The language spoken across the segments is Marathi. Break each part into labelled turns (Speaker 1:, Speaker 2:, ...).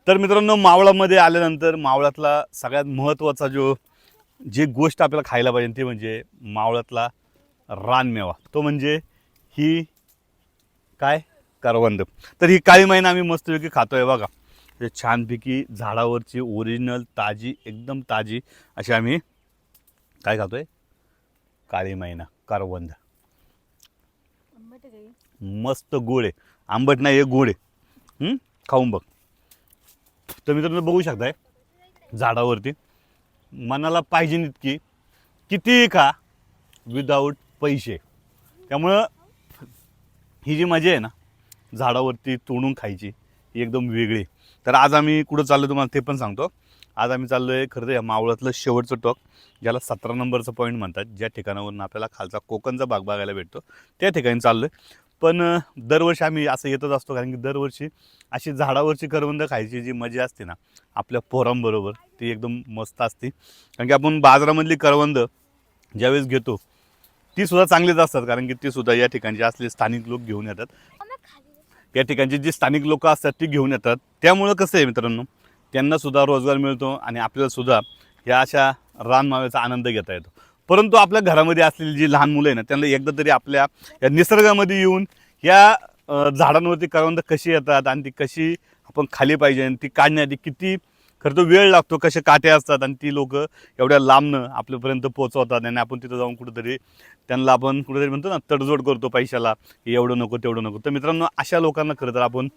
Speaker 1: तर मित्रांनो, मावळामध्ये आल्यानंतर मावळातला सगळ्यात महत्त्वाचा जी गोष्ट आपल्याला खायला पाहिजे ती म्हणजे मावळातला रानमेवा, तो म्हणजे ही काय करवंद. तर ही काळी मैना आम्ही मस्तपैकी खातोय बघा. ते छानपैकी झाडावरची ओरिजिनल ताजी, एकदम ताजी अशी आम्ही काय खातोय, काळी मैना करवंद. मस्त गोड आहे, आंबट नाही, हे गोड आहे. खाऊन बघ. तर मित्रांनो बघू शकताय झाडावरती मनाला पाहिजे इतकी किती खा, विदाऊट पैसे. त्यामुळं ही जी मजा आहे ना झाडावरती तोडून खायची, ही एकदम वेगळी. तर आज आम्ही कुठं चाललो तुम्हाला ते पण सांगतो. आज आम्ही चाललो आहे खरं तर या मावळातलं शेवटचं टोक, ज्याला 17 नंबरचं पॉईंट म्हणतात, ज्या ठिकाणावरून आपल्याला खालचा कोकणचा भाग बघायला भेटतो, त्या ठिकाणी चाललो आहे. पण दरवर्षी आम्ही असं येतच असतो, कारण की दरवर्षी अशी झाडावरची करवंद खायची जी मजा असते ना आपल्या पोरांबरोबर, ती एकदम मस्त असते. कारण की आपण बाजारामधली करवंद ज्यावेळेस घेतो ती सुद्धा चांगलीच असतात, कारण की ती सुद्धा या ठिकाणचे असले स्थानिक लोक घेऊन येतात. या ठिकाणचे जे स्थानिक लोक असतात ती घेऊन येतात. त्यामुळं कसं आहे मित्रांनो, त्यांना सुद्धा रोजगार मिळतो आणि आपल्याला सुद्धा या अशा रानमाव्याचा आनंद घेता येतो. परंतु आपल्या घरामध्ये असलेली जी लहान मुलं आहे ना, त्यांना एकदा तरी आपल्या या निसर्गामध्ये येऊन या झाडांवरती करवंद कशी येतात आणि ती कशी आपण खाली पाहिजे आणि ती काढण्यासाठी किती खरं तर वेळ लागतो, कसे काटे असतात आणि ती लोक एवढ्या लांबनं आपल्यापर्यंत पोहोचवतात आणि आपण तिथं जाऊन कुठंतरी त्यांना आपण कुठेतरी म्हणतो ना तडजोड करतो पैशाला, एवढं नको तेवढं नको. तर मित्रांनो, अशा लोकांना खरं तर आपण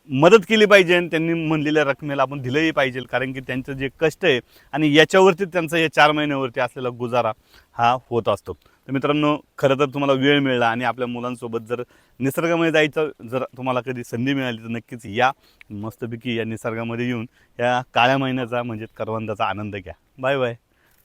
Speaker 1: मदत केली पाहिजे आणि त्यांनी म्हणलेल्या रकमेला आपण दिलंही पाहिजे, कारण की त्यांचं जे कष्ट आहे आणि याच्यावरती त्यांचा या 4 महिन्यावरती असलेला गुजारा हा होत असतो. तर मित्रांनो, खरं तर तुम्हाला वेळ मिळाला आणि आपल्या मुलांसोबत जर निसर्गामध्ये जायचं जर तुम्हाला कधी संधी मिळाली तर नक्कीच या, मस्तपैकी या निसर्गामध्ये येऊन या काळ्या महिन्याचा म्हणजे करवंदाचा आनंद घ्या. Bye bye.